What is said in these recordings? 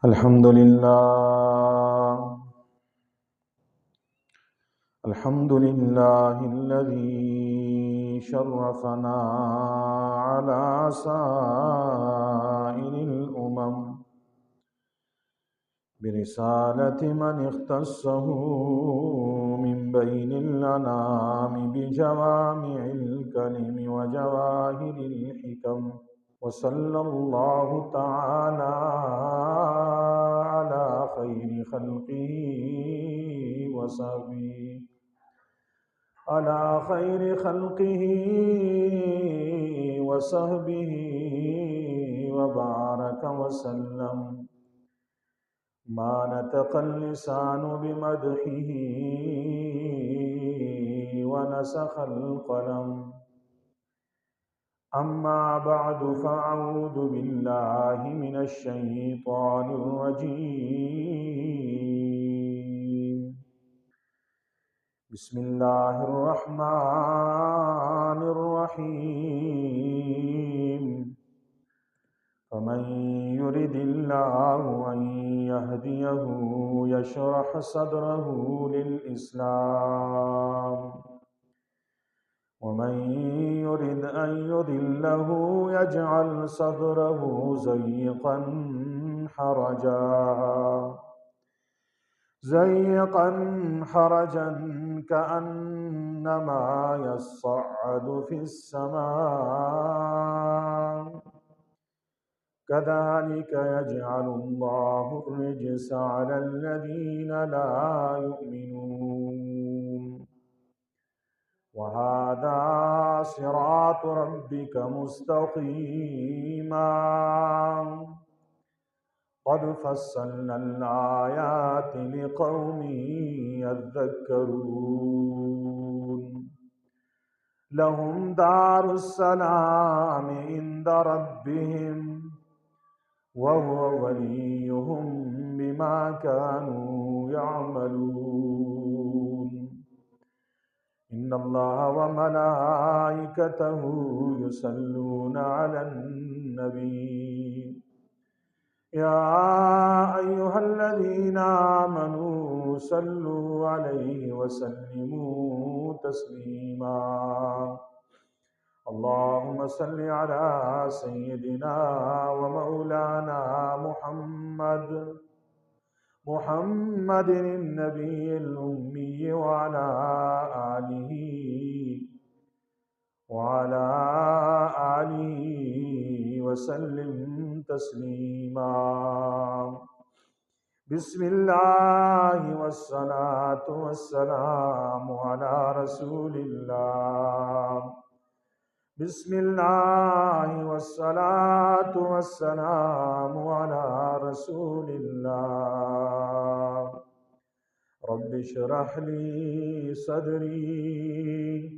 الحمد لله الحمد لله الذي شرفنا على سائر الأمم برسالة من اختصه من بين الأنام بجوامع الكلم وجواهر الحكم، وصلى الله تعالى على خير خلقه وصحبه وبارك وسلم. ما نطق اللسان بمدحه ونسخ القلم. أما بعد فأعوذ بالله من الشيطان الرجيم. بسم الله الرحمن الرحيم. فمن يرد الله أن يهديه يشرح صدره للإسلام، ومن يرد أن يضله يجعل صدره ضيقا حرجا كأنما يصعد في السماء، كذلك يجعل الله الرجس على الذين لا يؤمنون. وهذا صراط ربك مستقيما، قد فصلنا الآيات لقوم يذكرون. لهم دار السلام عند ربهم وهو وليهم بما كانوا يعملون. إن الله وملائكته يصلون على النبي يا أيها الذين آمنوا صلوا عليه وسلموا تسليما. اللهم صل على سيدنا ومولانا محمد النبي الأمي وعلى آله وسلم تسليما. بسم الله والصلاة والسلام على رسول الله. بسم الله والصلاة والسلام على رسول الله. رب اشرح لي صدري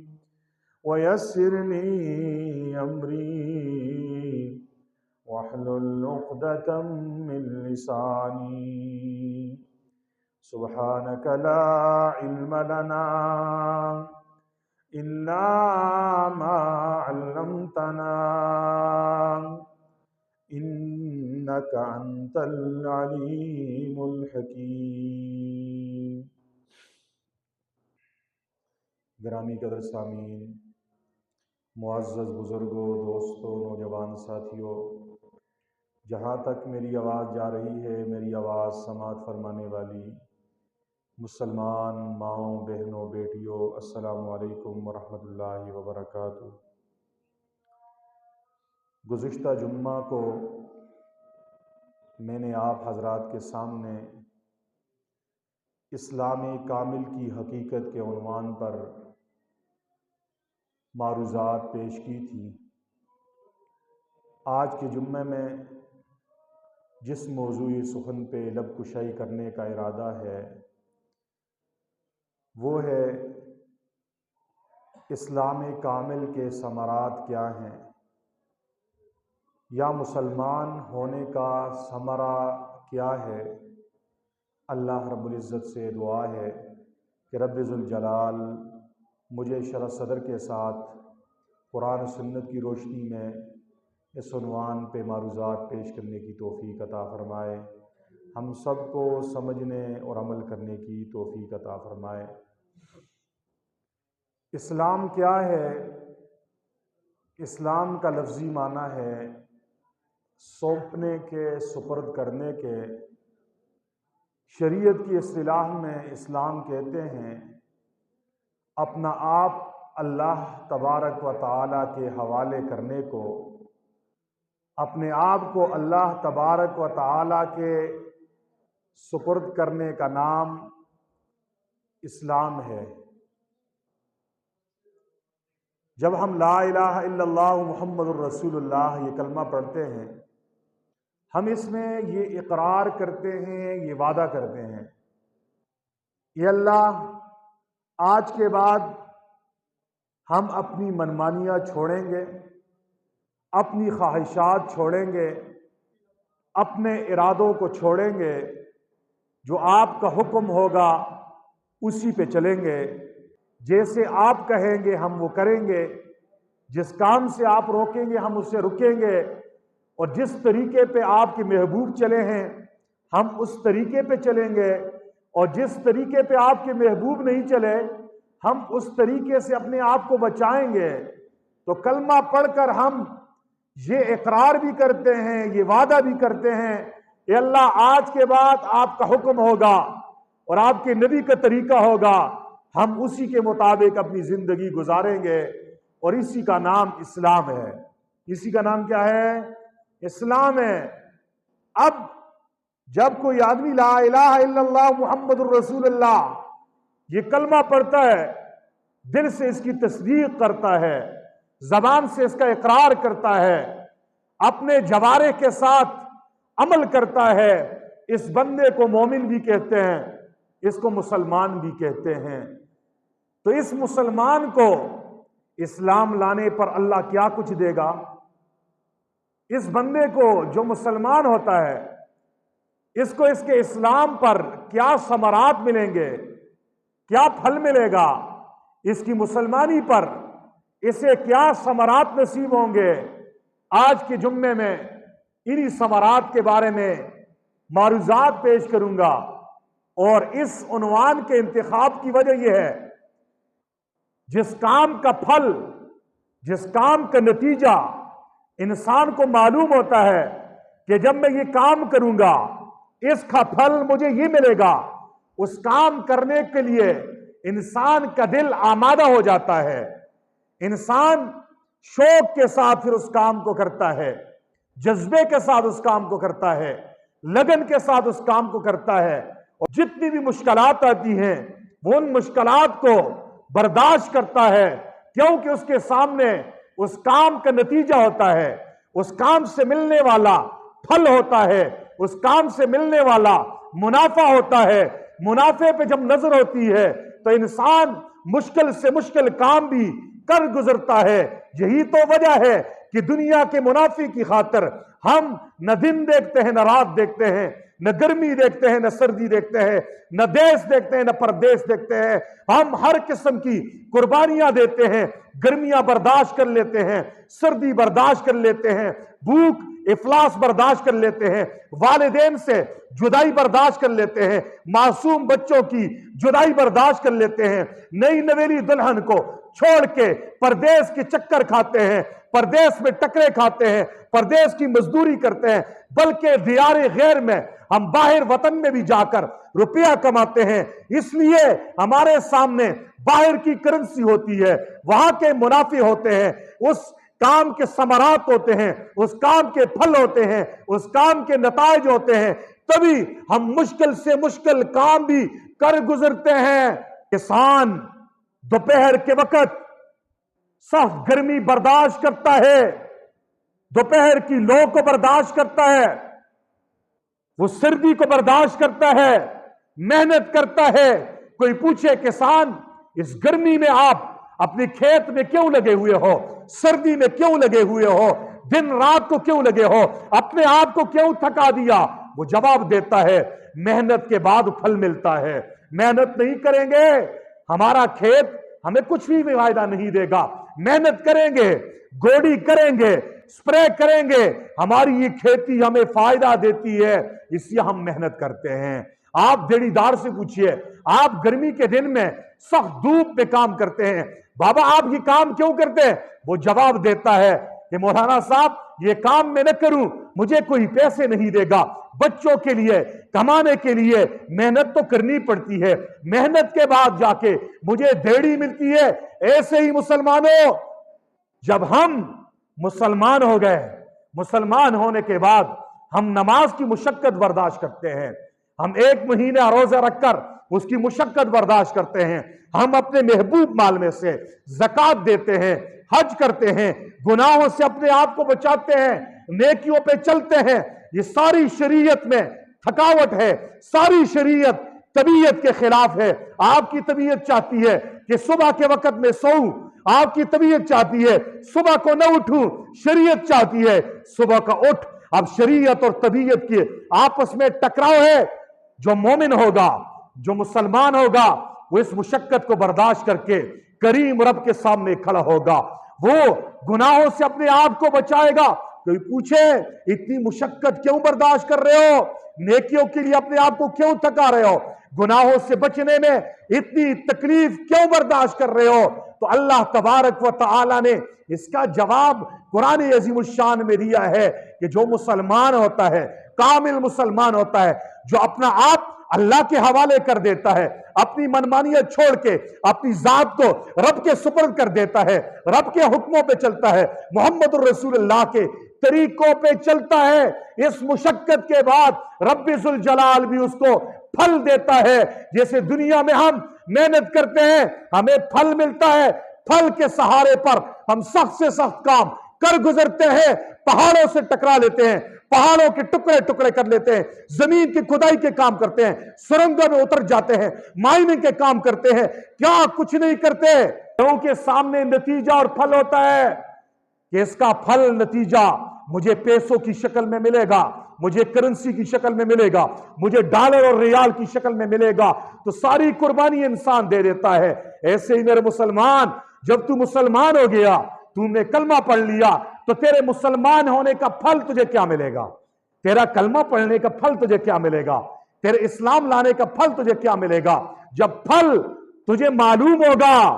ويسر لي أمري واحلل عقدة من لساني. سبحانك لا علم لنا إلا ما علمتنا إنك أنت العليم الحكيم. گرامی قدر سامعین، معزز بزرگوں، دوستوں، نوجوان ساتھیوں، جہاں تک میری آواز جا رہی ہے، میری آواز سماعت فرمانے والی مسلمان ماؤں، بہنوں، بیٹیوں، السلام علیکم ورحمۃ اللہ وبرکاتہ۔ گزشتہ جمعہ کو میں نے آپ حضرات کے سامنے اسلام کامل کی حقیقت کے عنوان پر معروضات پیش کی تھی۔ آج کے جمعے میں جس موضوع سخن پہ لب کشائی کرنے کا ارادہ ہے وہ ہے اسلام کامل کے ثمرات کیا ہیں، یا مسلمان ہونے کا ثمرہ کیا ہے۔ اللہ رب العزت سے دعا ہے کہ رب ذوالجلال مجھے شرح صدر کے ساتھ قرآن و سنت کی روشنی میں اس عنوان پہ معروضات پیش کرنے کی توفیق عطا فرمائے۔ हम सब को समझने और अमल करने की तौफीक अता फरमाए। इस्लाम क्या है? इस्लाम का लफ्ज़ी माना है सौंपने के, सुपर्द करने के। शरीयत की इस्तिलाह में इस्लाम कहते हैं अपना आप अल्लाह तबारक व तआला के हवाले करने को। अपने आप को अल्लाह तबारक व तआला के सुपर्द करने का नाम इस्लाम है। जब हम ला इलाहा इल्लल्लाह मुहम्मदुर रसूलुल्लाह ये कलमा पढ़ते हैं, हम इसमें ये इकरार करते हैं, ये वादा करते हैं, ये अल्लाह आज के बाद हम अपनी मनमानियाँ छोड़ेंगे, अपनी ख्वाहिशात छोड़ेंगे, अपने इरादों को छोड़ेंगे, जो आपका हुक्म होगा उसी पे चलेंगे, जैसे आप कहेंगे हम वो करेंगे, जिस काम से आप रोकेंगे हम उससे रुकेंगे, और जिस तरीके पे आपके महबूब चले हैं हम उस तरीके पे चलेंगे, और जिस तरीके पे आपके महबूब नहीं चले हम उस तरीके से अपने आप को बचाएंगे। तो कलमा पढ़कर हम ये इकरार भी करते हैं, ये वादा भी करते हैं कि अल्लाह आज के बाद आपका हुक्म होगा और आपके नबी का तरीका होगा, हम उसी के मुताबिक अपनी जिंदगी गुजारेंगे, और इसी का नाम इस्लाम है। इसी का नाम क्या है? इस्लाम है। अब जब कोई आदमी ला इलाहा इल्लल्लाह मुहम्मदुर रसूलुल्लाह ये कलमा पढ़ता है, दिल से इसकी तस्दीक करता है, जबान से इसका इकरार करता है, अपने जवारे के साथ अमल करता है, इस बंदे को मोमिन भी कहते हैं, इसको मुसलमान भी कहते हैं। तो इस मुसलमान को इस्लाम लाने पर अल्लाह क्या कुछ देगा? इस बंदे को जो मुसलमान होता है, इसको इसके इस्लाम पर क्या समरात मिलेंगे, क्या फल मिलेगा? इसकी मुसलमानी पर इसे क्या समरात नसीब होंगे? आज के जुम्मे में इन्हीं समरात के बारे में मारूजात पेश करूंगा, और इस उन्वान के इंतखाब की वजह यह है, जिस काम का फल, जिस काम का नतीजा इंसान को मालूम होता है कि जब मैं ये काम करूंगा इसका फल मुझे ये मिलेगा, उस काम करने के लिए इंसान का दिल आमादा हो जाता है, इंसान शौक के साथ फिर उस काम को करता है, जज्बे के साथ उस काम को करता है, लगन के साथ उस काम को करता है, और जितनी भी मुश्किलात आती हैं वो उन मुश्किलात को बर्दाश्त करता है, क्योंकि उसके सामने उस काम का नतीजा होता है, उस काम से मिलने वाला फल होता है, उस काम से मिलने वाला मुनाफा होता है। मुनाफे पे जब नजर होती है तो इंसान मुश्किल से मुश्किल काम भी कर गुजरता है। यही तो वजह है कि दुनिया के मुनाफे की खातिर हम न दिन देखते हैं, न रात देखते हैं, न गर्मी देखते हैं, न सर्दी देखते हैं, न देश देखते हैं, न परदेश देखते हैं। हम हर किस्म की कुर्बानियां देते हैं, गर्मियां बर्दाश्त कर लेते हैं, सर्दी बर्दाश्त कर लेते हैं, भूख इफलास बर्दाश्त कर लेते हैं, वालिदैन से जुदाई बर्दाश्त कर लेते हैं, मासूम बच्चों की जुदाई बर्दाश्त कर लेते हैं, नई नवेली दुल्हन को छोड़ के परदेश के चक्कर खाते हैं, परदेश में टकरे खाते हैं, परदेश की मजदूरी करते हैं, बल्कि दियारे गैर में हम बाहर वतन में भी जाकर रुपया कमाते हैं। इसलिए हमारे सामने बाहर की करेंसी होती है, वहां के मुनाफे होते हैं, उस काम के समरात होते हैं, उस काम के फल होते हैं, उस काम के नताइज होते हैं, तभी हम मुश्किल से मुश्किल काम भी कर गुजरते हैं। किसान दोपहर के वक्त सख्त गर्मी बर्दाश्त करता है, दोपहर की लौ को बर्दाश्त करता है, वो सर्दी को बर्दाश्त करता है, मेहनत करता है। कोई पूछे किसान इस गर्मी में आप अपने खेत में क्यों लगे हुए हो, सर्दी में क्यों लगे हुए हो, दिन रात को क्यों लगे हो, अपने आप को क्यों थका दिया? वो जवाब देता है मेहनत के बाद फल मिलता है। मेहनत नहीं करेंगे हमारा खेत हमें कुछ भी फायदा नहीं देगा। मेहनत करेंगे, गोड़ी करेंगे, स्प्रे करेंगे, हमारी ये खेती हमें फायदा देती है, इसलिए हम मेहनत करते हैं। आप देड़ीदार से पूछिए, आप गर्मी के दिन में सख्त धूप में काम करते हैं, बाबा आप ये काम क्यों करते हैं? वो जवाब देता है कि मौलाना साहब ये काम मैं न करूं, मुझे कोई पैसे नहीं देगा, बच्चों के लिए कमाने के लिए मेहनत तो करनी पड़ती है, मेहनत के बाद जाके मुझे देड़ी मिलती है। ऐसे ही मुसलमानों, जब हम मुसलमान हो गए, मुसलमान होने के बाद हम नमाज की मुशक्कत बर्दाश्त करते हैं, हम 1 महीना रोजा रखकर उसकी मुशक्कत बर्दाश्त करते हैं, हम अपने महबूब माल में से ज़कात देते हैं, हज करते हैं, गुनाहों से अपने आप को बचाते हैं, नेकियों पे चलते हैं। ये सारी शरीयत में थकावट है, सारी शरीयत तबीयत के खिलाफ है। आपकी तबीयत चाहती है कि सुबह के वक्त में सोऊं, आपकी तबीयत चाहती है सुबह को न उठूं, शरीयत चाहती है सुबह का उठ। अब शरीयत और तबीयत के आपस में टकराव है। जो मोमिन होगा, जो मुसलमान होगा, वो इस मुशक्कत को बर्दाश्त करके करीम रब के सामने खड़ा होगा, वो गुनाहों से अपने आप को बचाएगा। कोई पूछे इतनी मुशक्कत क्यों बर्दाश्त कर रहे हो, नेकियों के लिए अपने आप को क्यों थका रहे हो, गुनाहों से बचने में इतनी तकलीफ क्यों बर्दाश्त कर रहे हो, तो अल्लाह तबारक व तआला ने इसका जवाब कुरान अज़ीमुल शान में दिया है कि जो मुसलमान होता है, कामिल मुसलमान होता है, जो अपना आप अल्लाह के हवाले कर देता है, अपनी मनमानियत छोड़ के अपनी जात को रब के सुपर्द कर देता है, रब के हुक्मों पे चलता है, मोहम्मद रसूलुल्लाह के तरीकों पे चलता है, इस मुशक्कत के बाद रब्बुल जलाल भी उसको फल देता है। जैसे दुनिया में हम मेहनत करते हैं, हमें फल मिलता है, फल के सहारे पर हम सख्त से सख्त काम कर गुजरते हैं, पहाड़ों से टकरा लेते हैं, पहाड़ों के टुकड़े टुकड़े कर लेते हैं, जमीन की खुदाई के काम करते हैं, सुरंगों में उतर जाते हैं, माइनिंग के काम करते हैं, क्या कुछ नहीं करते। लोगों के सामने नतीजा और फल होता है कि इसका फल नतीजा मुझे पैसों की शक्ल में मिलेगा, मुझे करेंसी की शक्ल में मिलेगा, मुझे डॉलर और रियाल की शक्ल में मिलेगा, तो सारी कुर्बानी इंसान दे देता है। ऐसे ही मेरे मुसलमान, जब तू मुसलमान हो गया, तूने कलमा पढ़ लिया, तो तेरे मुसलमान होने का फल तुझे क्या मिलेगा, तेरा कलमा पढ़ने का फल तुझे क्या मिलेगा, तेरे इस्लाम लाने का फल तुझे क्या मिलेगा। जब फल तुझे मालूम होगा,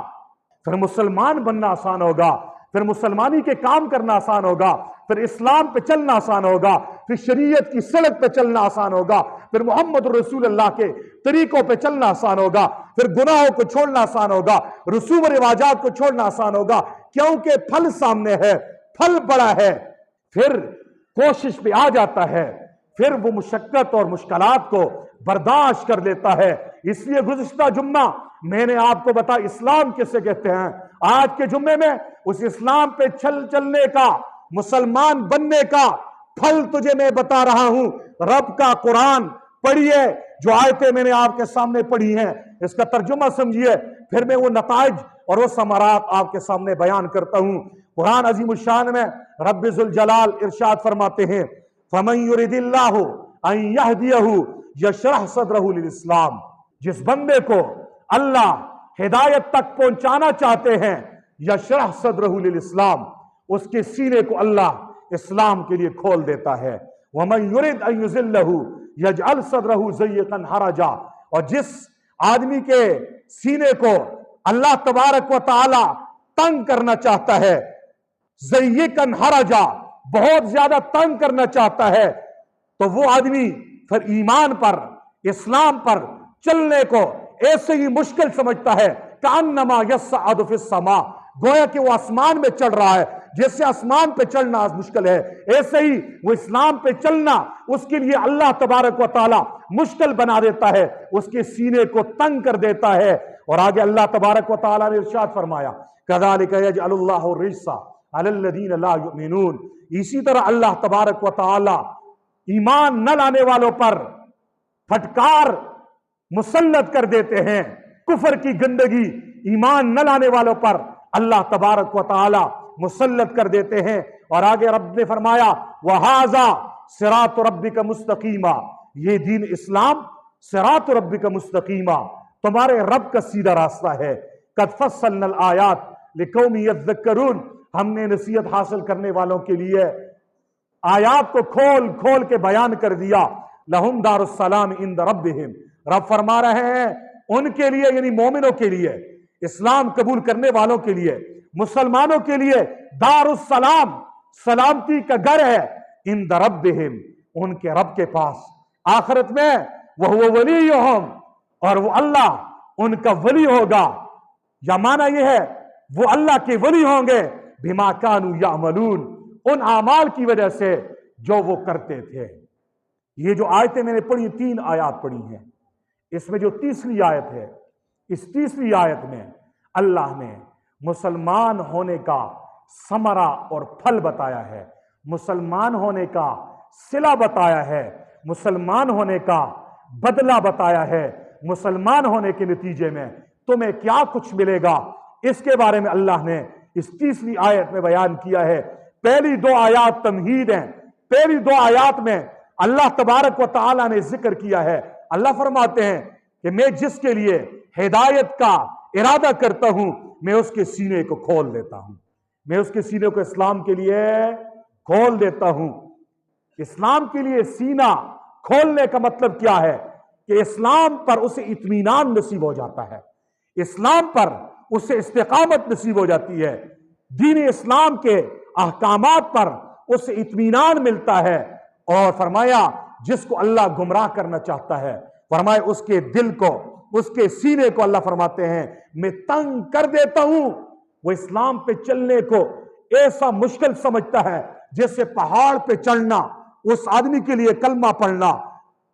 फिर मुसलमान बनना आसान होगा, फिर मुसलमानी के काम करना आसान होगा, फिर इस्लाम पे चलना आसान होगा, फिर शरीयत की सड़क पे चलना आसान होगा, फिर मोहम्मद रसूलुल्लाह के तरीकों पे चलना आसान होगा, फिर गुनाहों को छोड़ना आसान होगा, रसूम रिवाजात को छोड़ना आसान होगा, क्योंकि फल सामने है, फल बड़ा है। फिर कोशिश पे आ जाता है, फिर वो मुशक्कत और मुश्किलात को बर्दाश्त कर लेता है। इसलिए गुज़िश्ता जुम्मा मैंने आपको बताया इस्लाम किसे कहते हैं। आज के जुम्मे में उस इस्लाम पे चलने का, मुसलमान बनने का फल तुझे मैं बता रहा हूं। रब का कुरान पढ़िए, जो आयतें मैंने आपके सामने पढ़ी हैं इसका तर्जुमा समझिए, फिर मैं वो नताइज और वो समारात आपके सामने बयान करता हूं। कुरान अजीमुल शान में रब्बुल जलाल इरशाद फरमाते हैं, फमन युरिदिल्लाहु अन यहदियहु यशरह सदरहु लिल इस्लाम। जिस बंदे को अल्लाह हिदायत तक पहुंचाना चाहते हैं, यशरह सदरहु लिल इस्लाम, उसके सीने को अल्लाह इस्लाम के लिए खोल देता है। वमन युरिद अन युज़िल्लहु यजअल सदरहु ज़य्यकन हरजा। और जिस आदमी के सीने को अल्लाह तबारक व तआला तंग करना चाहता है, ज़य्यकन हरजा, बहुत ज्यादा तंग करना चाहता है, तो वो आदमी फिर ईमान पर, इस्लाम पर चलने को ऐसे ही मुश्किल समझता है, कान्नमा यस्अदु फिस समा, गोया कि वो आसमान में चढ़ रहा है। जैसे आसमान पे चढ़ना मुश्किल है, ऐसे ही वो इस्लाम पे चलना उसके लिए अल्लाह तबारक व तआला मुश्किल बना देता है, उसके सीने को तंग कर देता है। और आगे अल्लाह तबारक व तआला ने इरशाद फरमाया, कज़ालिका यजअलुल्लाहु रिज्सा अलल्लज़ीना ला युमिनून। इसी तरह अल्लाह तबारक व तआला ईमान न लाने वालों पर फटकार मुसल्लत कर देते हैं, कुफर की गंदगी ईमान न लाने वालों पर अल्लाह तबारक व तआला मुसल्लत कर देते हैं। और आगे रब ने फरमाया, वहाजा सिरात रब्बिका मुस्तकीमा, ये दीन इस्लाम सिरात रब्बिका मुस्तकीमा, तुम्हारे रब का सीधा रास्ता है। कद फस्सलनल आयात लिकौमी यज़्ज़करून, हमने नसीहत हासिल करने वालों के लिए आयात को खोल खोल के बयान कर दिया। लहुम दारुस्सलाम इंद रब्बिहिम, रब फरमा रहे हैं उनके लिए, यानी मोमिनों के लिए, इस्लाम कबूल करने वालों के लिए, मुसलमानों के लिए दारुस्सलाम, सलामती का घर है, इंद रब्बिहिम, उनके रब के पास। आखिरत में वह वलीयुहुम, और वो अल्लाह उनका वली होगा। या माना यह है वो अल्लाह के वली होंगे बिमा कानू यामलून, उन आमाल की वजह से जो वो करते थे। ये जो आयतें मैंने पढ़ी, 3 आयत पढ़ी हैं, इसमें जो तीसरी आयत है, इस तीसरी आयत में अल्लाह ने मुसलमान होने का समरा और फल बताया है, मुसलमान होने का सिला बताया है, मुसलमान होने का बदला बताया है, मुसलमान होने के नतीजे में तुम्हें क्या कुछ मिलेगा, इसके बारे में अल्लाह ने इस तीसरी आयत में बयान किया है। पहली 2 आयत तमहीद हैं। पहली 2 आयत में अल्लाह तबारक व तआला ने जिक्र किया है। अल्लाह फरमाते हैं कि मैं जिसके लिए हिदायत का इरादा करता हूं, मैं उसके सीने को खोल देता हूं, मैं उसके सीने को इस्लाम के लिए खोल देता हूं। इस्लाम के लिए सीना खोलने का मतलब क्या है कि इस्लाम पर उसे इत्मीनान नसीब हो जाता है, इस्लाम पर उसे इस्तिकामत नसीब हो जाती है, दीन इस्लाम के अहकामात पर उसे इत्मीनान मिलता है। और फरमाया जिसको अल्लाह गुमराह करना चाहता है, फरमाया उसके दिल को, उसके सीने को अल्लाह फरमाते हैं मैं तंग कर देता हूं। वो इस्लाम पे चलने को ऐसा मुश्किल समझता है जैसे पहाड़ पे चढ़ना उस आदमी के लिए कलमा पढ़ना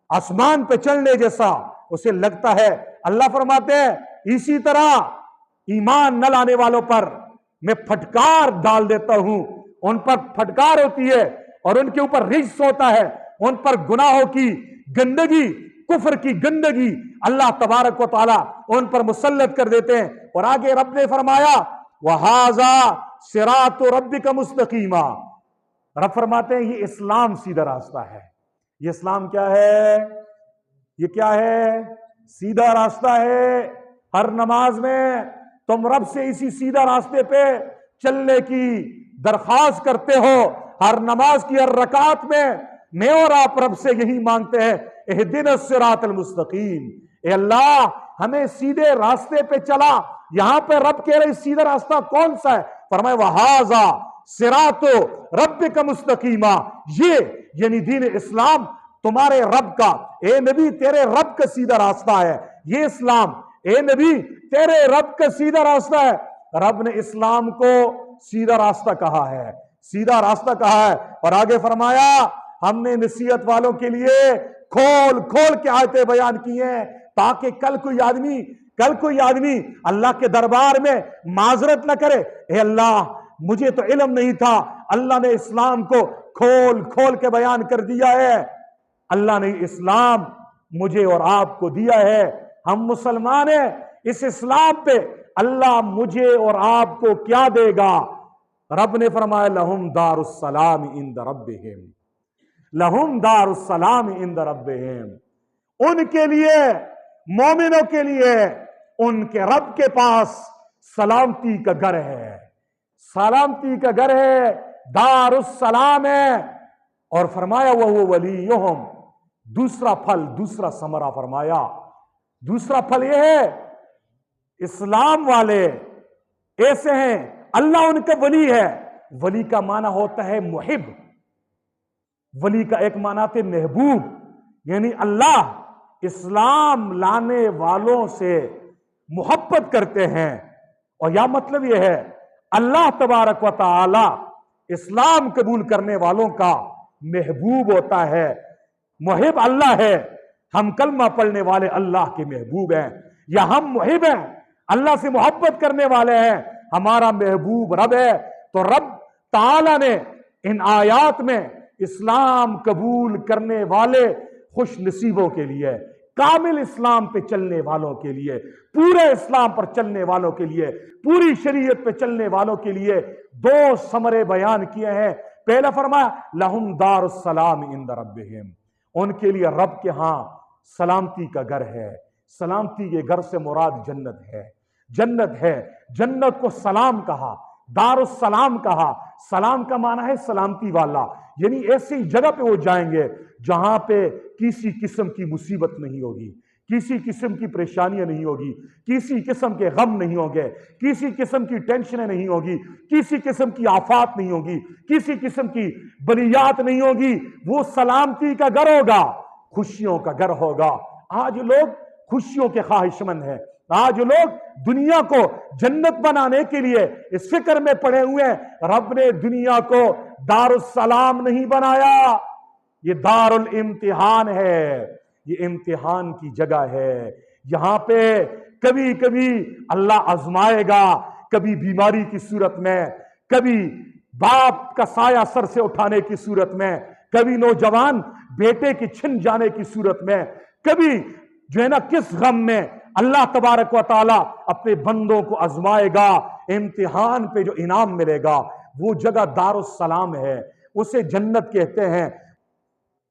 आसमान पे चढ़ने जैसा उसे लगता है। अल्लाह फरमाते हैं इसी तरह ईमान न लाने वालों पर मैं फटकार डाल देता हूं, उन पर फटकार होती है और उनके ऊपर रिज्स होता है, उन पर गुनाहों की गंदगी, कुफर की गंदगी अल्लाह तबारक व तआला उन पर मुसल्लत कर देते हैं। और आगे रब ने फरमाया वहाजा सिरातु रब्बिका मुस्तकीमा, रब फरमाते हैं ये इस्लाम सीधा रास्ता है। ये इस्लाम क्या है? ये क्या है? सीधा रास्ता है। हर नमाज में तुम रब से इसी सीधा रास्ते पे चलने की दरख्वास्त करते हो। हर नमाज की हर रकात में मैं और आप रब से यही मांगते हैं इहदिनस सिरातल मुस्तकीम, ए अल्लाह हमें सीधे रास्ते पे चला। यहां पे रब कह रहे सीधा रास्ता कौन सा है? फरमाए वहाजा सिरातो रब्बिका मुस्तकीमा, ये यानी दीन इस्लाम तुम्हारे रब का, ए नबी तेरे रब का सीधा रास्ता है। ये इस्लाम ए नबी तेरे रब का सीधा रास्ता है। रब ने इस्लाम को सीधा रास्ता कहा है, सीधा रास्ता कहा है। और आगे फरमाया हमने नसीहत वालों के लिए खोल खोल के आयतें बयान की हैं ताकि कल कोई आदमी अल्लाह के दरबार में माजरत न करे, ए अल्लाह मुझे तो इल्म नहीं था। अल्लाह ने इस्लाम को खोल खोल के बयान कर दिया है। अल्लाह ने इस्लाम मुझे और आपको दिया है, हम मुसलमान हैं। इस इस्लाम पे अल्लाह मुझे और आपको क्या देगा? रब ने फरमाया लहुम दारुस्सलाम इंद रब्बिहिम, लहुम दारुस्सलाम इंद रब्बिहिम, उनके लिए, मोमिनों के लिए उनके रब के पास सलामती का घर है, सलामती का घर है, दारुस्सलाम है। और फरमाया वह वलीयुहुम, दूसरा फल, दूसरा समरा फरमाया, दूसरा फल यह है इस्लाम वाले ऐसे हैं अल्लाह उनका वली है। वली का माना होता है मुहिब, वली का एक माना थे महबूब, यानी अल्लाह इस्लाम लाने वालों से मोहब्बत करते हैं। और यह मतलब यह है अल्लाह तबारक व तआला इस्लाम कबूल करने वालों का महबूब होता है, मुहिब अल्लाह है। हम कलमा पढ़ने वाले अल्लाह के महबूब हैं, या हम मुहिब हैं, अल्लाह से मोहब्बत करने वाले हैं, हमारा महबूब रब है। तो रब ताला ने इन आयात में इस्लाम कबूल करने वाले खुश नसीबों के लिए, कामिल इस्लाम पे चलने वालों के लिए, पूरे इस्लाम पर चलने वालों के लिए, पूरी शरीयत पे चलने वालों के लिए 2 समरे बयान किए हैं। पहला फरमाया लहुम दारुस्सलाम इंद रब्बिहिम, उनके लिए रब के यहां सलामती का घर है। सलामती के घर से मुराद जन्नत है, जन्नत है। जन्नत को सलाम कहा, दारुस्सलाम कहा। सलाम का माना है सलामती वाला, यानी ऐसी जगह पे वो जाएंगे जहां पे किसी किस्म की मुसीबत नहीं होगी, किसी किस्म की परेशानियां नहीं होगी, किसी किस्म के गम नहीं होंगे, किसी किस्म की टेंशनें नहीं होगी, किसी किस्म की आफात नहीं होगी, किसी किस्म की बलियात नहीं होगी। वो सलामती का घर होगा, खुशियों का घर होगा। आज लोग खुशियों के ख्वाहिशमंद हैं, आज लोग दुनिया को जन्नत बनाने के लिए इस फिक्र में पड़े हुए हैं। रब ने दुनिया को दारुस्सलाम नहीं बनाया, ये दारुल इम्तिहान है, ये इम्तिहान की जगह है। यहां पे कभी कभी अल्लाह आजमाएगा, कभी बीमारी की सूरत में, कभी बाप का साया सर से उठाने की सूरत में, कभी नौजवान बेटे के छिन जाने की सूरत में, कभी जो है ना किस गम में अल्लाह तबारक व तआला अपने बंदों को आजमाएगा। इम्तिहान पे जो इनाम मिलेगा वो जगह दारुस्सलाम है, उसे जन्नत कहते हैं।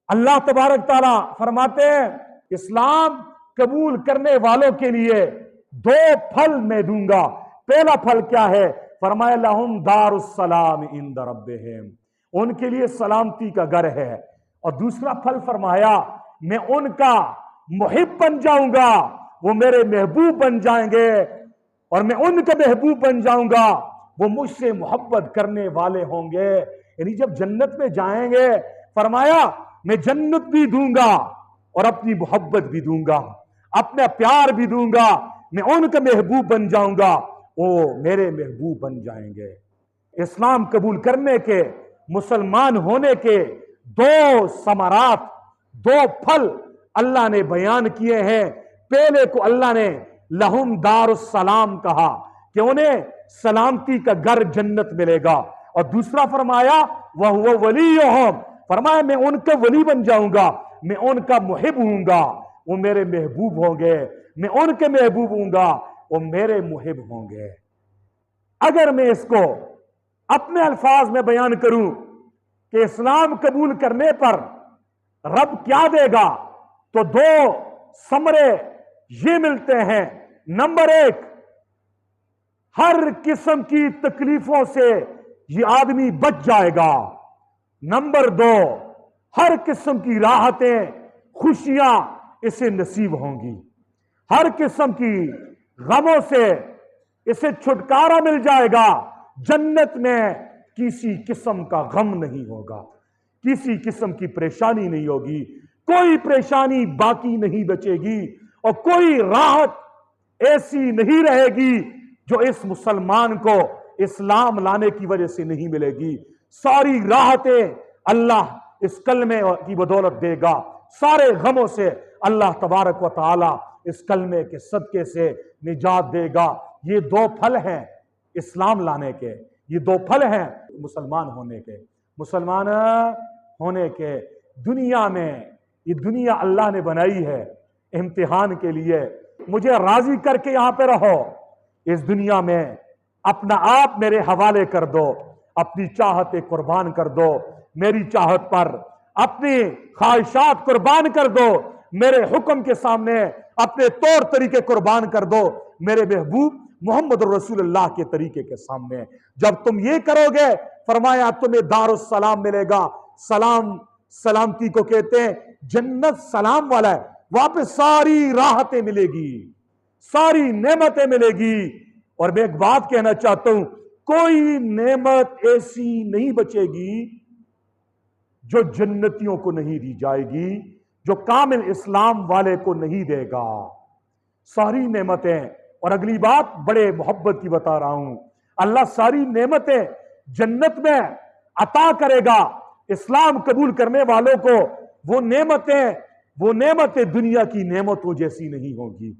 अल्लाह तबारक तआला फरमाते हैं इस्लाम कबूल करने वालों के लिए 2 फल मैं दूंगा। पहला फल क्या है? फरमाया लहुम दारुस्सलाम इंद रब्बिहिम, उनके लिए सलामती का घर है। और दूसरा फल फरमाया मैं उनका मुहिब बन जाऊंगा, वो मेरे महबूब बन जाएंगे और मैं उनका महबूब बन जाऊंगा, वो मुझसे मोहब्बत करने वाले होंगे। यानी जब जन्नत में जाएंगे फरमाया मैं जन्नत भी दूंगा और अपनी मोहब्बत भी दूंगा, अपना प्यार भी दूंगा, मैं उनका महबूब बन जाऊंगा, वो मेरे महबूब बन जाएंगे। इस्लाम कबूल करने के, मुसलमान होने के 2 समारात, 2 फल अल्लाह ने बयान किए हैं। पहले को अल्लाह ने लहुम दारुस्सलाम कहा कि उन्हें सलामती का घर जन्नत मिलेगा, और दूसरा फरमाया वह हुआ वलीयुहुम, फरमाया मैं उनका वली बन जाऊंगा, मैं उनका मुहिब हूंगा, वो मेरे महबूब होंगे, मैं उनके महबूब हूंगा, वो मेरे मुहिब होंगे। अगर मैं इसको अपने अल्फाज में बयान करूं कि इस्लाम कबूल करने पर रब क्या देगा, तो 2 समरे ये मिलते हैं। नंबर 1, हर किस्म की तकलीफों से ये आदमी बच जाएगा। नंबर 2, हर किस्म की राहतें, खुशियां इसे नसीब होंगी, हर किस्म की गमों से इसे छुटकारा मिल जाएगा। जन्नत में किसी किस्म का गम नहीं होगा, किसी किस्म की परेशानी नहीं होगी, कोई परेशानी बाकी नहीं बचेगी, और कोई राहत ऐसी नहीं रहेगी जो इस मुसलमान को इस्लाम लाने की वजह से नहीं मिलेगी। सारी राहतें अल्लाह इस कलमे की बदौलत देगा, सारे गमों से अल्लाह तबारक व तआला इस कलमे के सदके से निजात देगा। ये 2 फल हैं इस्लाम लाने के, ये 2 फल हैं मुसलमान होने के। मुसलमान होने के दुनिया में, ये दुनिया अल्लाह ने बनाई है इम्तिहान के लिए। मुझे राजी करके यहां पे रहो, इस दुनिया में अपना आप मेरे हवाले कर दो, अपनी चाहतें कुर्बान कर दो मेरी चाहत पर, अपनी ख्वाहिशात कुर्बान कर दो मेरे हुक्म के सामने, अपने तौर तरीके कुर्बान कर दो मेरे महबूब मोहम्मद रसूलुल्लाह के तरीके के सामने। जब तुम ये करोगे फरमाया तुम्हें दारुस्सलाम मिलेगा। सलाम, सलामती को कहते हैं, जन्नत सलाम वाला है, वहां पे सारी राहतें मिलेगी, सारी नेमतें मिलेगी। और मैं एक बात कहना चाहता हूं, कोई नेमत ऐसी नहीं बचेगी जो जन्नतियों को नहीं दी जाएगी, जो कामिल इस्लाम वाले को नहीं देगा। सारी नेमतें, और अगली बात बड़े मोहब्बत की बता रहा हूं, अल्लाह सारी नेमतें जन्नत में अता करेगा इस्लाम कबूल करने वालों को। वो नेमतें दुनिया की नेमतों जैसी नहीं होगी।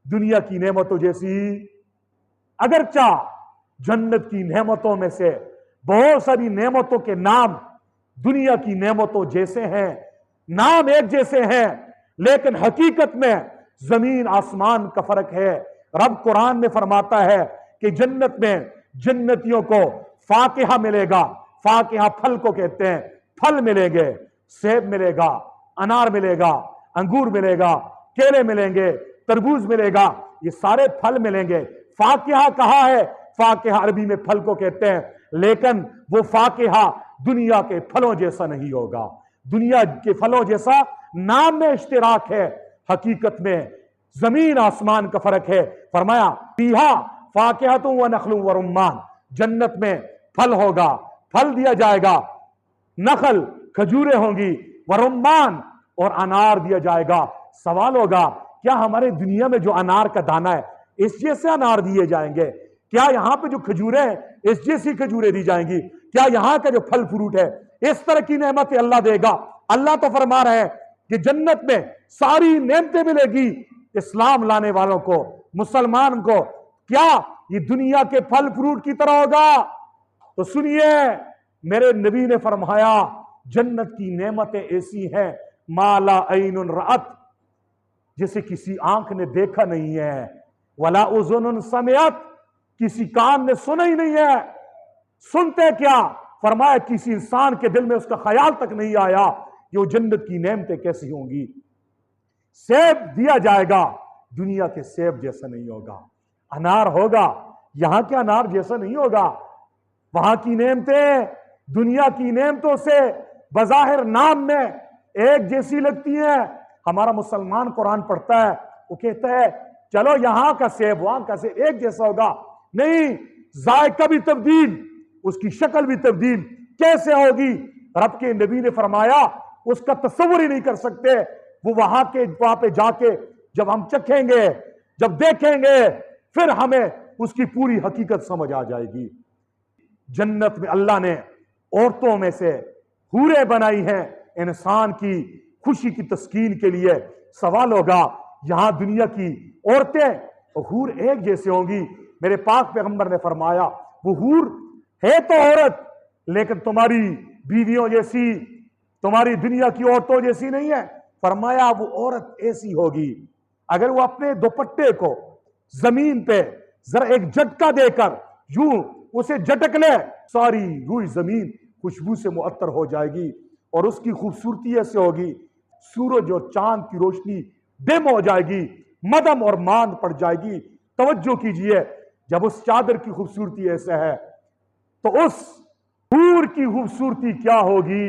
दुनिया की नेमतों जैसी, अगरचा जन्नत की नेमतों में से बहुत सारी नेमतों के नाम दुनिया की नेमतों जैसे हैं, नाम एक जैसे हैं, लेकिन हकीकत में जमीन आसमान का फर्क है। रब कुरान में फरमाता है कि जन्नत में जन्नतियों को फाकिहा मिलेगा। फाकिहा फल को कहते हैं, फल मिलेंगे, सेब मिलेगा, अनार मिलेगा, अंगूर मिलेगा, केले मिलेंगे, तरबूज मिलेगा, ये सारे फल मिलेंगे। फाकिहा कहा है फाकिहा अरबी में फल को कहते हैं, लेकिन वो फाकिहा दुनिया के फलों जैसा नहीं होगा। दुनिया के फलों जैसा नाम में इश्तिराक है, हकीकत में जमीन आसमान का फर्क है। फरमाया फीहा फाकिहतुन व नखलुन व रुम्मान, जन्नत में फल होगा, फल दिया जाएगा, नखल खजूरें होंगी, व रुम्मान और अनार दिया जाएगा। सवाल होगा क्या हमारे दुनिया में जो अनार का दाना है इस जैसे अनार दिए जाएंगे? क्या यहाँ पे जो खजूरें हैं इस जैसी खजूरें दी जाएंगी? क्या यहाँ का जो फल फ्रूट है इस तरह की नेमतें अल्लाह देगा? अल्लाह तो फरमा रहे हैं कि जन्नत में सारी नेमतें मिलेगी इस्लाम लाने वालों को, मुसलमान को। क्या ये दुनिया के फल फ्रूट की तरह होगा? तो सुनिए, मेरे नबी ने फरमाया जन्नत की नेमतें ऐसी हैं माला ऐनुन रअत, जिसे किसी आंख ने देखा नहीं है, वला उज़ुनुन समिअत, किसी कान ने सुना ही नहीं है। सुनते क्या? फरमाया किसी इंसान के दिल में उसका ख्याल तक नहीं आया कि वो जन्नत की नेमतें कैसी होंगी। सेब दिया जाएगा, दुनिया के सेब जैसा नहीं होगा। अनार होगा, यहां के अनार जैसा नहीं होगा। वहां की नेमतें दुनिया की नेमतों से बज़ाहिर नाम में एक जैसी लगती हैं। हमारा मुसलमान कुरान पढ़ता है, वो कहता है चलो यहां का सेब वहां का सेब एक जैसा होगा। नहीं, जायका भी तब्दील, उसकी शक्ल भी तब्दील कैसे होगी? रब के नबी ने फरमाया उसका तस्वुर ही नहीं कर सकते। वो वहां पे जाके जब हम चखेंगे, जब देखेंगे, फिर हमें उसकी पूरी हकीकत समझ आ जाएगी। जन्नत में अल्लाह ने औरतों में से हूरें बनाई हैं इंसान की खुशी की तस्कीन के लिए। सवाल होगा यहां दुनिया की औरतें और हूर एक जैसे होंगी? मेरे पाक पैगंबर ने फरमाया वो हूर है तो औरत, लेकिन तुम्हारी बीवियों जैसी, तुम्हारी दुनिया की औरतों जैसी नहीं है। फरमाया वो औरत ऐसी होगी अगर वो अपने दुपट्टे को जमीन पे जरा एक झटका देकर यूं उसे झटक ले, सारी रूई जमीन खुशबू से मुअत्तर हो जाएगी और उसकी खूबसूरती ऐसे होगी सूरज और चांद की रोशनी डिम हो जाएगी, मदम और मांद पड़ जाएगी। तवज्जो कीजिए, जब उस चादर की खूबसूरती ऐसे है तो उस हूर की खूबसूरती क्या होगी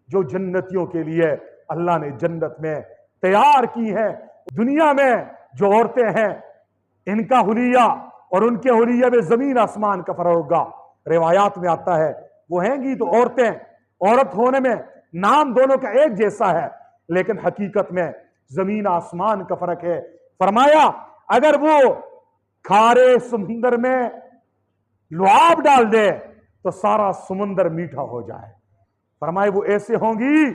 जो जन्नतियों के लिए अल्लाह ने जन्नत में तैयार की है। दुनिया में जो औरतें हैं इनका हुलिया और उनके हुलिया में जमीन आसमान का फर्क होगा। रिवायात में आता है वो हैंगी तो औरतें, औरत होने में नाम दोनों का एक जैसा है, लेकिन हकीकत में जमीन आसमान का फर्क है। फरमाया अगर वो खारे समुंदर में लुआब डाल दे तो सारा समुंदर मीठा हो जाए। फरमाए वो ऐसे होंगी,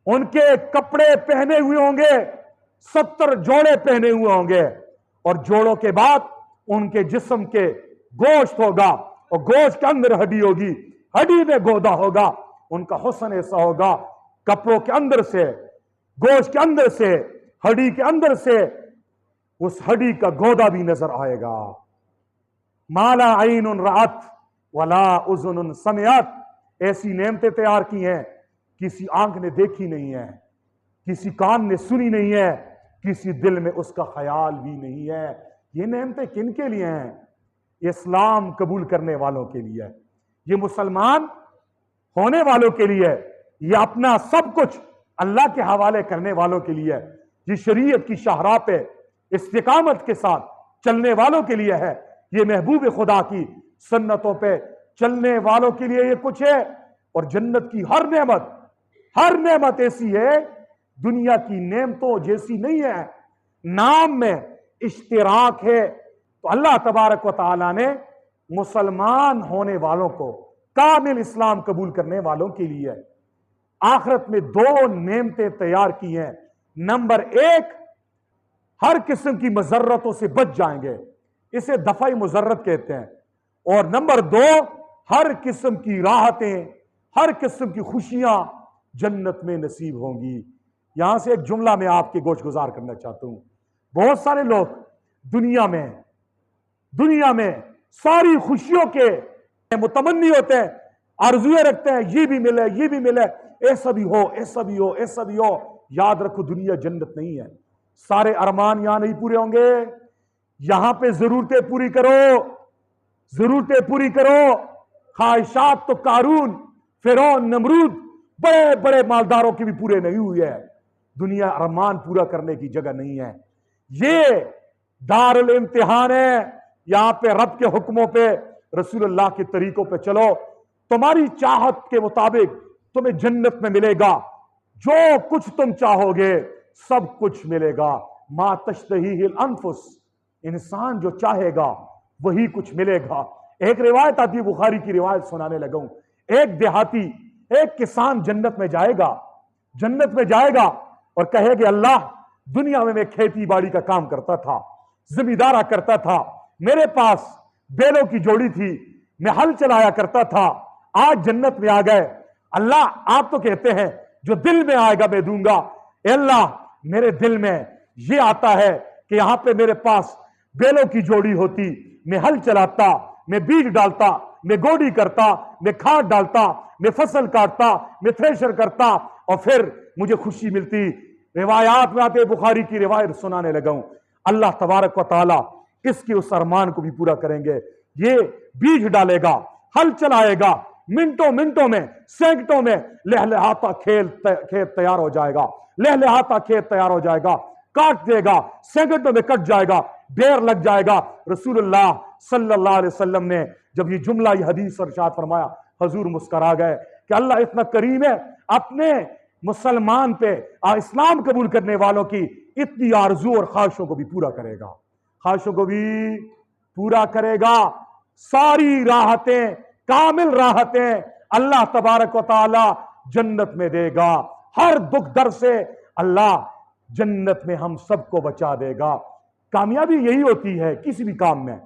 उनके कपड़े पहने हुए होंगे 70 जोड़े पहने हुए होंगे और जोड़ों के बाद उनके जिस्म के गोश्त होगा और गोश्त के अंदर हड्डी होगी, हड्डी में गोदा होगा। उनका हुस्न ऐसा होगा कपड़ों के अंदर से, गोश्त के अंदर से, हड्डी के अंदर से उस हड्डी का गोदा भी नजर आएगा। माला ऐनुन रअत वला उज़ुनुन समिअत, ऐसी नेमतें तैयार की हैं किसी आंख ने देखी नहीं है, किसी कान ने सुनी नहीं है, किसी दिल में उसका ख्याल भी नहीं है। ये नेमतें किन के लिए हैं? इस्लाम कबूल करने वालों के लिए, ये मुसलमान होने वालों के लिए, ये अपना सब कुछ अल्लाह के हवाले करने वालों के लिए, ये शरीयत की शाहराह पे इस्तिकामत के साथ चलने वालों के लिए है, ये महबूब खुदा की सुन्नतों पे चलने वालों के लिए ये कुछ है। और जन्नत की हर नेमत ऐसी है दुनिया की नेमतों जैसी नहीं है, नाम में इश्तिराक है। तो अल्लाह तबारक व तआला ने मुसलमान होने वालों को, कामिल इस्लाम कबूल करने वालों के लिए आखिरत में 2 नेमतें तैयार की हैं। नंबर 1, हर किस्म की मजर्रतों से बच जाएंगे, इसे दफाई मुजर्रत कहते हैं। और नंबर 2, हर किस्म की राहतें, हर किस्म की खुशियां जन्नत में नसीब होंगी। यहां से एक जुमला मैं आपके गोश गुजार करना चाहता हूं। बहुत सारे लोग दुनिया में सारी खुशियों के मुतमन्नी होते हैं, आरज़ुएं रखते हैं, ये भी मिले, ये भी मिले, ऐसा भी हो, ऐसा भी हो, ऐसा भी हो। याद रखो दुनिया जन्नत नहीं है, सारे अरमान यहां नहीं पूरे होंगे। यहां पे जरूरतें पूरी करो, ضرورتیں پوری کرو. خواہشات تو قارون، فرعون، نمرود بڑے بڑے مالداروں کے بھی پورے نہیں ہوئے ہیں. دنیا ارمان پورا کرنے کی جگہ نہیں ہے. یہ دار الامتحان ہے. یہاں پہ رب کے حکموں پہ، رسول اللہ کے طریقوں پہ چلو، تمہاری چاہت کے مطابق تمہیں جنت میں ملے گا. جو کچھ تم چاہو گے سب کچھ ملے گا. ما تشتہیہ الانفس، انسان جو چاہے گا وہی کچھ ملے گا. ایک روایت آتی ہے، بخاری کی روایت سنانے لگا ہوں. ایک دیہاتی، ایک کسان جنت میں جائے گا اور کہے کہ اللہ، دنیا میں کھیتی باڑی کا کام کرتا تھا، زمیندارا کرتا تھا، میرے پاس بیلوں کی جوڑی تھی، میں ہل چلایا کرتا تھا، آج جنت میں آ گئے. اللہ آپ تو کہتے ہیں جو دل میں آئے گا میں دوں گا. اے اللہ، میرے دل میں یہ آتا ہے کہ یہاں پہ میرے پاس بیلوں کی جوڑی ہوتی، میں ہل چلاتا، میں بیج ڈالتا، میں گوڈی کرتا، میں کھاد ڈالتا، میں فصل کاٹتا، میں تھریشر کرتا، اور پھر مجھے خوشی ملتی. روایات میں آتے، بخاری کی روایت سنانے لگا ہوں. اللہ تبارک و تعالی اس کے اس ارمان کو بھی پورا کریں گے. یہ بیج ڈالے گا، ہل چلائے گا، منٹوں میں، سینکڑوں میں لہلہاتا کھیت تیار ہو جائے گا. لہلہاتا کھیت تیار ہو جائے گا، کاٹ دے گا، سینکڑوں میں کٹ جائے گا، ڈیر لگ جائے گا. رسول اللہ صلی اللہ علیہ وسلم نے جب یہ جملہ، یہ حدیث ارشاد فرمایا، حضور مسکرا گئے کہ اللہ اتنا کریم ہے، اپنے مسلمان پہ، اسلام قبول کرنے والوں کی اتنی آرزو اور خواہشوں کو بھی پورا کرے گا. خواہشوں کو بھی پورا کرے گا. ساری راحتیں، کامل راحتیں اللہ تبارک و تعالی جنت میں دے گا. ہر دکھ در سے اللہ جنت میں ہم سب کو بچا دے گا. کامیابی یہی ہوتی ہے کسی بھی کام میں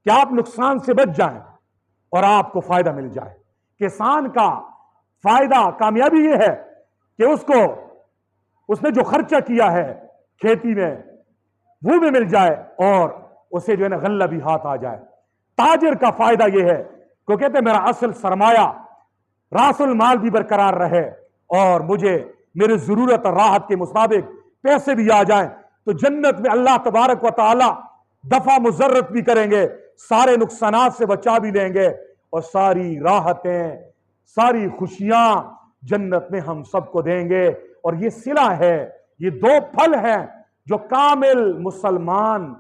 کہ آپ نقصان سے بچ جائیں اور آپ کو فائدہ مل جائے. کسان کا فائدہ، کامیابی یہ ہے کہ اس نے جو خرچہ کیا ہے کھیتی میں وہ بھی مل جائے اور اسے جو ہے نا غلہ بھی ہاتھ آ جائے. تاجر کا فائدہ یہ ہے کہ کہتے ہیں میرا اصل سرمایہ، راس المال بھی برقرار رہے اور مجھے میری ضرورت اور راحت کے مطابق پیسے بھی آ جائیں. تو جنت میں اللہ تبارک و تعالی دفع مضرت بھی کریں گے، سارے نقصانات سے بچا بھی لیں گے، اور ساری راحتیں، ساری خوشیاں جنت میں ہم سب کو دیں گے. اور یہ صلہ ہے، یہ دو پھل ہیں جو کامل مسلمان